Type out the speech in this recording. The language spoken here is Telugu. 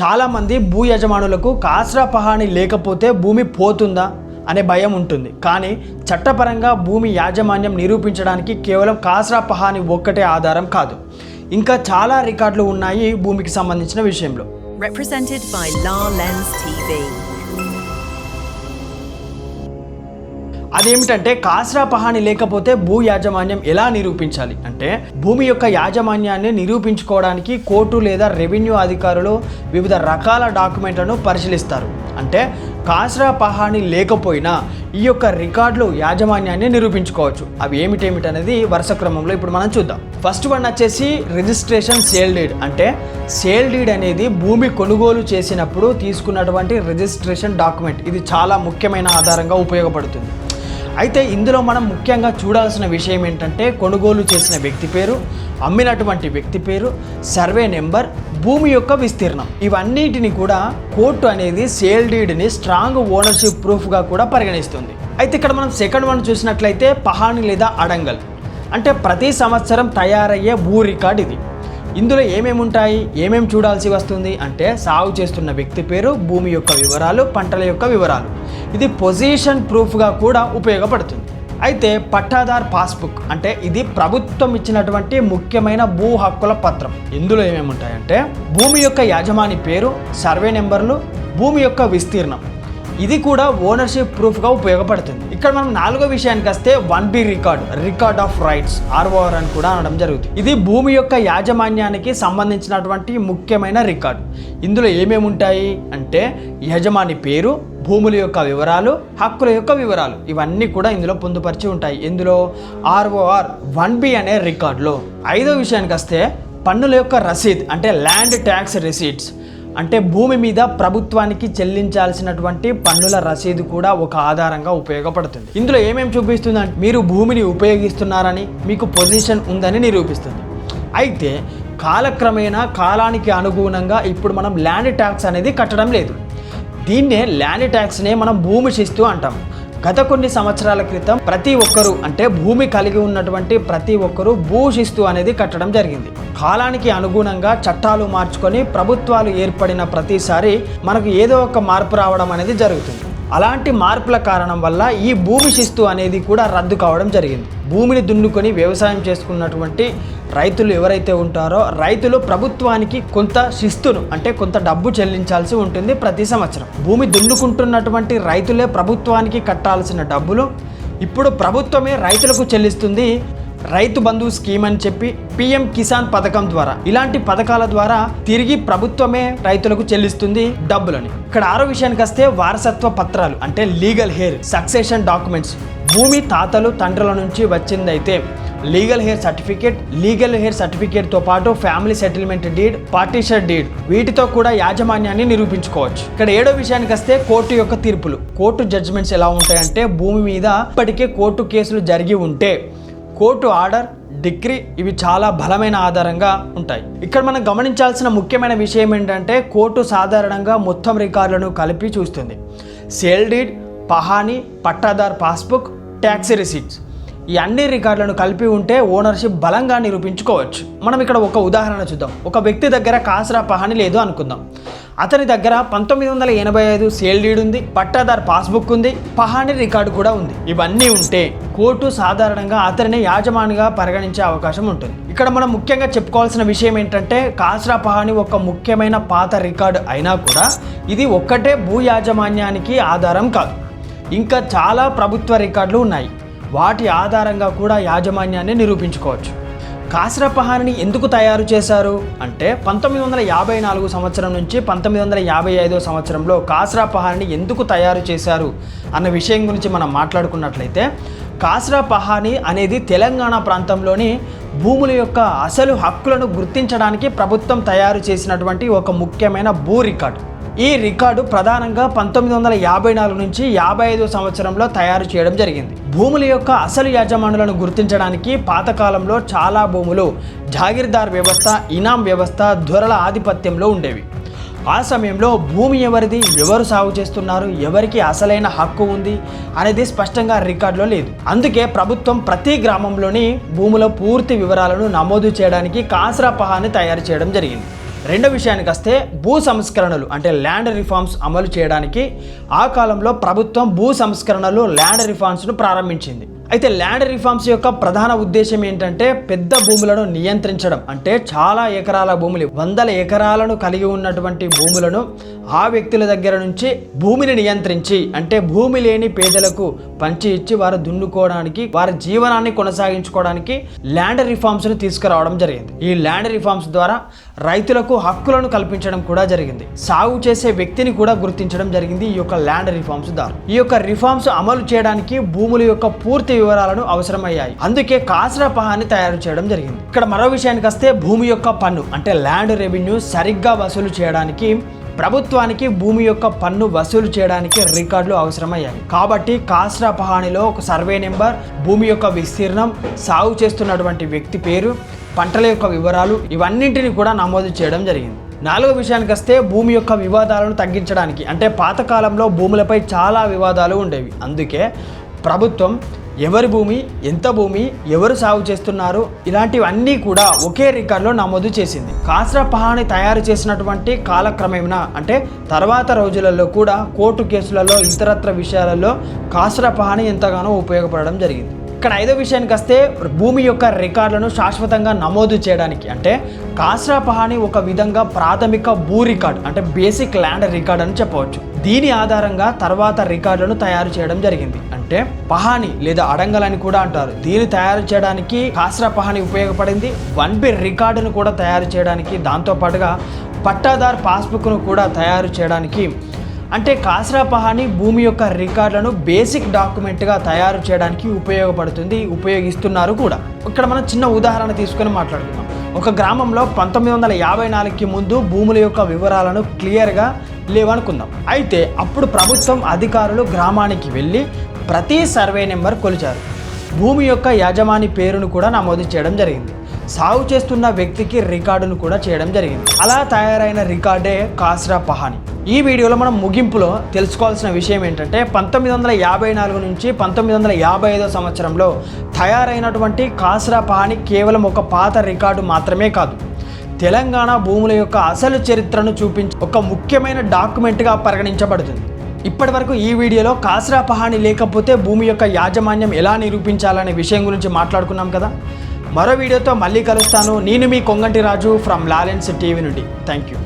చాలామంది భూ యజమానులకు కాస్రా పహాణి లేకపోతే భూమి పోతుందా అనే భయం ఉంటుంది. కానీ చట్టపరంగా భూమి యాజమాన్యం నిరూపించడానికి కేవలం కాస్రా పహాణి ఒక్కటే ఆధారం కాదు, ఇంకా చాలా రికార్డులు ఉన్నాయి భూమికి సంబంధించిన విషయంలో. Represented by La Lens TV. అదేమిటంటే కాస్రా పహాణి లేకపోతే భూ యాజమాన్యం ఎలా నిరూపించాలి అంటే, భూమి యొక్క యాజమాన్యాన్ని నిరూపించుకోవడానికి కోర్టు లేదా రెవెన్యూ అధికారులు వివిధ రకాల డాక్యుమెంట్లను పరిశీలిస్తారు. అంటే కాస్రా పహాణి లేకపోయినా ఈ యొక్క రికార్డులు యాజమాన్యాన్ని నిరూపించుకోవచ్చు. అవి ఏమిటేమిటనేది వరుస క్రమంలో ఇప్పుడు మనం చూద్దాం. ఫస్ట్ వన్ వచ్చేసి రిజిస్ట్రేషన్ సేల్ డీడ్. అంటే సేల్ డీడ్ అనేది భూమి కొనుగోలు చేసినప్పుడు తీసుకున్నటువంటి రిజిస్ట్రేషన్ డాక్యుమెంట్. ఇది చాలా ముఖ్యమైన ఆధారంగా ఉపయోగపడుతుంది. అయితే ఇందులో మనం ముఖ్యంగా చూడాల్సిన విషయం ఏంటంటే, కొనుగోలు చేసిన వ్యక్తి పేరు, అమ్మినటువంటి వ్యక్తి పేరు, సర్వే నెంబర్, భూమి యొక్క విస్తీర్ణం, ఇవన్నిటిని కూడా కోర్టు అనేది సేల్ డీడ్ని స్ట్రాంగ్ ఓనర్షిప్ ప్రూఫ్గా కూడా పరిగణిస్తుంది. అయితే ఇక్కడ మనం సెకండ్ వన్ చూసినట్లయితే పహాణి లేదా అడంగల్. అంటే ప్రతి సంవత్సరం తయారయ్యే భూ రికార్డ్ ఇది. ఇందులో ఏమేమి ఉంటాయి, ఏమేమి చూడాల్సి వస్తుంది అంటే, సాగు చేస్తున్న వ్యక్తి పేరు, భూమి యొక్క వివరాలు, పంటల యొక్క వివరాలు. ఇది పొజిషన్ ప్రూఫ్గా కూడా ఉపయోగపడుతుంది. అయితే పట్టాదార్ పాస్బుక్ అంటే ఇది ప్రభుత్వం ఇచ్చినటువంటి ముఖ్యమైన భూ హక్కుల పత్రం. ఇందులో ఏమేమి ఉంటాయంటే, భూమి యొక్క యాజమాని పేరు, సర్వే నెంబర్లు, భూమి యొక్క విస్తీర్ణం. ఇది కూడా ఓనర్షిప్ ప్రూఫ్గా ఉపయోగపడుతుంది. ఇక్కడ మనం నాలుగో విషయానికి వస్తే 1B record of rights, ROR అని కూడా అనడం జరుగుతుంది. ఇది భూమి యొక్క యాజమాన్యానికి సంబంధించినటువంటి ముఖ్యమైన రికార్డు. ఇందులో ఏమేమి ఉంటాయి అంటే, యజమాని పేరు, భూముల యొక్క వివరాలు, హక్కుల యొక్క వివరాలు, ఇవన్నీ కూడా ఇందులో పొందుపరిచి ఉంటాయి. ఇందులో ROR 1B అనే రికార్డులో. ఐదో విషయానికి వస్తే పన్నుల యొక్క రసీద్ అంటే ల్యాండ్ ట్యాక్స్ రిసీట్స్. అంటే భూమి మీద ప్రభుత్వానికి చెల్లించాల్సినటువంటి పన్నుల రసీదు కూడా ఒక ఆధారంగా ఉపయోగపడుతుంది. ఇందులో ఏమేమి చూపిస్తుంది అంటే, మీరు భూమిని ఉపయోగిస్తున్నారని, మీకు పొజిషన్ ఉందని నిరూపిస్తుంది. అయితే కాలక్రమేణా కాలానికి అనుగుణంగా ఇప్పుడు మనం ల్యాండ్ ట్యాక్స్ అనేది కట్టడం లేదు. దీన్నే ల్యాండ్ ట్యాక్స్నే మనం భూమి శిస్తు అంటాం. గత కొన్ని సంవత్సరాల క్రితం ప్రతి ఒక్కరూ అంటే భూమి కలిగి ఉన్నటువంటి ప్రతి ఒక్కరూ భూశిస్తు అనేది కట్టడం జరిగింది. కాలానికి అనుగుణంగా చట్టాలు మార్చుకొని ప్రభుత్వాలు ఏర్పడిన ప్రతిసారి మనకు ఏదో ఒక మార్పు రావడం అనేది జరుగుతుంది. అలాంటి మార్పుల కారణం వల్ల ఈ భూమి శిస్తు అనేది కూడా రద్దు కావడం జరిగింది. భూమిని దున్నుకొని వ్యవసాయం చేసుకున్నటువంటి రైతులు ఎవరైతే ఉంటారో, రైతులు ప్రభుత్వానికి కొంత శిస్తును అంటే కొంత డబ్బు చెల్లించాల్సి ఉంటుంది ప్రతి సంవత్సరం. భూమి దున్నుకుంటున్నటువంటి రైతులే ప్రభుత్వానికి కట్టాల్సిన డబ్బులు ఇప్పుడు ప్రభుత్వమే రైతులకు చెల్లిస్తుంది. రైతు బంధు స్కీమ్ అని చెప్పి PM కిసాన్ పథకం ద్వారా, ఇలాంటి పథకాల ద్వారా తిరిగి ప్రభుత్వమే రైతులకు చెల్లిస్తుంది డబ్బులని. ఇక్కడ ఆరో విషయానికి వస్తే వారసత్వ పత్రాలు అంటే లీగల్ హెయిర్ సక్సెషన్ డాక్యుమెంట్స్. భూమి తాతలు తండ్రుల నుంచి వచ్చిందైతే లీగల్ హెయిర్ సర్టిఫికేట్తో పాటు family settlement deed, partition deed, వీటితో కూడా యాజమాన్యాన్ని నిరూపించుకోవచ్చు. ఇక్కడ ఏడో విషయానికి వస్తే కోర్టు యొక్క తీర్పులు. కోర్టు జడ్జిమెంట్స్ ఎలా ఉంటాయంటే, భూమి మీద ఇప్పటికే కోర్టు కేసులు జరిగి ఉంటే కోర్టు ఆర్డర్, డిగ్రీ ఇవి చాలా బలమైన ఆధారంగా ఉంటాయి. ఇక్కడ మనం గమనించాల్సిన ముఖ్యమైన విషయం ఏంటంటే, కోర్టు సాధారణంగా మొత్తం రికార్డులను కలిపి చూస్తుంది. సేల్ డీడ్, పహాణి, పట్టాదార్ పాస్బుక్, ట్యాక్స్ రిసీట్స్, ఈ అన్ని రికార్డులను కలిపి ఉంటే ఓనర్షిప్ బలంగా నిరూపించుకోవచ్చు. మనం ఇక్కడ ఒక ఉదాహరణ చూద్దాం. ఒక వ్యక్తి దగ్గర కాస్రా పహాణి లేదు అనుకుందాం. అతని దగ్గర 1985 సేల్ డీడ్ ఉంది, పట్టాదార్ పాస్బుక్ ఉంది, పహాణి రికార్డు కూడా ఉంది. ఇవన్నీ ఉంటే కోర్టు సాధారణంగా అతనిని యాజమానిగా పరిగణించే అవకాశం ఉంటుంది. ఇక్కడ మనం ముఖ్యంగా చెప్పుకోవాల్సిన విషయం ఏంటంటే, కాస్రా పహాణి ఒక ముఖ్యమైన పాత రికార్డు అయినా కూడా ఇది ఒక్కటే భూ యాజమాన్యానికి ఆధారం కాదు. ఇంకా చాలా ప్రభుత్వ రికార్డులు ఉన్నాయి. వాటి ఆధారంగా కూడా యాజమాన్యాన్ని నిరూపించుకోవచ్చు. కాస్రా పహాణిని ఎందుకు తయారు చేశారు అంటే, 1954 సంవత్సరం నుంచి 1955 సంవత్సరంలో కాస్రా పహాణిని ఎందుకు తయారు చేశారు అన్న విషయం గురించి మనం మాట్లాడుకున్నట్లయితే, కాస్రా పహాణి అనేది తెలంగాణ ప్రాంతంలోని భూముల యొక్క అసలు హక్కులను గుర్తించడానికి ప్రభుత్వం తయారు చేసినటువంటి ఒక ముఖ్యమైన భూ రికార్డు. ఈ రికార్డు ప్రధానంగా 1954 నుంచి 55 సంవత్సరంలో తయారు చేయడం జరిగింది. భూముల యొక్క అసలు యాజమానులను గుర్తించడానికి పాతకాలంలో చాలా భూములు జాగీర్దార్ వ్యవస్థ, ఇనాం వ్యవస్థ, దొరల ఆధిపత్యంలో ఉండేవి. ఆ సమయంలో భూమి ఎవరిది, ఎవరు సాగు చేస్తున్నారు, ఎవరికి అసలైన హక్కు ఉంది అనేది స్పష్టంగా రికార్డులో లేదు. అందుకే ప్రభుత్వం ప్రతి గ్రామంలోని భూముల పూర్తి వివరాలను నమోదు చేయడానికి కాస్రా పహాణి తయారు చేయడం జరిగింది. రెండో విషయానికి వస్తే భూ సంస్కరణలు అంటే ల్యాండ్ రిఫార్మ్స్ అమలు చేయడానికి ఆ కాలంలో ప్రభుత్వం భూ సంస్కరణలు ల్యాండ్ రిఫార్మ్స్ను ప్రారంభించింది. అయితే ల్యాండ్ రిఫార్మ్స్ యొక్క ప్రధాన ఉద్దేశం ఏంటంటే పెద్ద భూములను నియంత్రించడం. అంటే చాలా ఎకరాల భూములు, వందల ఎకరాలను కలిగి ఉన్నటువంటి భూములను ఆ వ్యక్తుల దగ్గర నుంచి భూమిని నియంత్రించి, అంటే భూమి లేని పేదలకు పంచి ఇచ్చి వారు దున్నుకోవడానికి, వారి జీవనాన్ని కొనసాగించుకోవడానికి ల్యాండ్ రిఫార్మ్స్ను తీసుకురావడం జరిగింది. ఈ ల్యాండ్ రిఫార్మ్స్ ద్వారా రైతులకు హక్కులను కల్పించడం కూడా జరిగింది. సాగు చేసే వ్యక్తిని కూడా గుర్తించడం జరిగింది ఈ యొక్క ల్యాండ్ రిఫార్మ్స్ ద్వారా. ఈ యొక్క రిఫార్మ్స్ అమలు చేయడానికి భూముల యొక్క పూర్తి వివరాలను అవసరమయ్యాయి. అందుకే కాస్రా పహాని తయారు చేయడం జరిగింది. ఇక్కడ మరో విషయానికి వస్తే భూమి యొక్క పన్ను అంటే ల్యాండ్ రెవెన్యూ సరిగ్గా వసూలు చేయడానికి ప్రభుత్వానికి భూమి యొక్క పన్ను వసూలు చేయడానికి రికార్డులు అవసరమయ్యాయి. కాబట్టి కాస్రా పహానిలో ఒక సర్వే నెంబర్, భూమి యొక్క విస్తీర్ణం, సాగు చేస్తున్నటువంటి వ్యక్తి పేరు, పంటల యొక్క వివరాలు ఇవన్నింటినీ కూడా నమోదు చేయడం జరిగింది. నాలుగో విషయానికి వస్తే భూమి యొక్క వివాదాలను తగ్గించడానికి, అంటే పాతకాలంలో భూములపై చాలా వివాదాలు ఉండేవి. అందుకే ప్రభుత్వం ఎవరి భూమి, ఎంత భూమి, ఎవరు సాగు చేస్తున్నారు ఇలాంటివన్నీ కూడా ఒకే రికార్డులో నమోదు చేసింది. కాస్రా పహాని తయారు చేసినటువంటి కాలక్రమేణా అంటే తర్వాత రోజులలో కూడా కోర్టు కేసులలో ఇతరత్ర విషయాలలో కాస్రా పహాని ఎంతగానో ఉపయోగపడడం జరిగింది. ఇక్కడ ఐదో విషయానికి వస్తే భూమి యొక్క రికార్డులను శాశ్వతంగా నమోదు చేయడానికి, అంటే కాస్రా పహాని ఒక విధంగా ప్రాథమిక భూ రికార్డ్ అంటే బేసిక్ ల్యాండ్ రికార్డ్ అని చెప్పవచ్చు. దీని ఆధారంగా తర్వాత రికార్డులను తయారు చేయడం జరిగింది. అంటే పహాని లేదా అడంగల్ అని కూడా అంటారు. దీన్ని తయారు చేయడానికి కాస్రా పహాని ఉపయోగపడింది. 1B రికార్డును కూడా తయారు చేయడానికి, దాంతోపాటుగా పట్టాదార్ పాస్బుక్ను కూడా తయారు చేయడానికి, అంటే కాస్రా పహాని భూమి యొక్క రికార్డులను బేసిక్ డాక్యుమెంట్గా తయారు చేయడానికి ఉపయోగిస్తున్నారు కూడా. ఇక్కడ మనం చిన్న ఉదాహరణ తీసుకొని మాట్లాడుకుందాం. ఒక గ్రామంలో 1954కి ముందు భూముల యొక్క వివరాలను క్లియర్గా లేవనుకుందాం. అయితే అప్పుడు ప్రభుత్వం అధికారులు గ్రామానికి వెళ్ళి ప్రతి సర్వే నెంబర్ కొలిచారు. భూమి యొక్క యజమాని పేరును కూడా నమోదు చేయడం జరిగింది. సాగు చేస్తున్న వ్యక్తికి రికార్డును కూడా చేయడం జరిగింది. అలా తయారైన రికార్డే కాస్రా పహాని. ఈ వీడియోలో మనం ముగింపులో తెలుసుకోవాల్సిన విషయం ఏంటంటే 1954 నుంచి 1955 సంవత్సరంలో తయారైనటువంటి కాస్రా పహాని కేవలం ఒక పాత రికార్డు మాత్రమే కాదు, తెలంగాణ భూముల యొక్క అసలు చరిత్రను చూపించే ఒక ముఖ్యమైన డాక్యుమెంట్గా పరిగణించబడుతుంది. ఇప్పటి వరకు ఈ వీడియోలో కాస్రా పహాని లేకపోతే భూమి యొక్క యాజమాన్యం ఎలా నిరూపించాలనే విషయం గురించి మాట్లాడుకున్నాం కదా. మరో వీడియోతో మళ్ళీ కలుస్తాను. నేను మీ కొంగంటి రాజు ఫ్రమ్ లాలెన్స్ టీవీ నుండి. Thank you.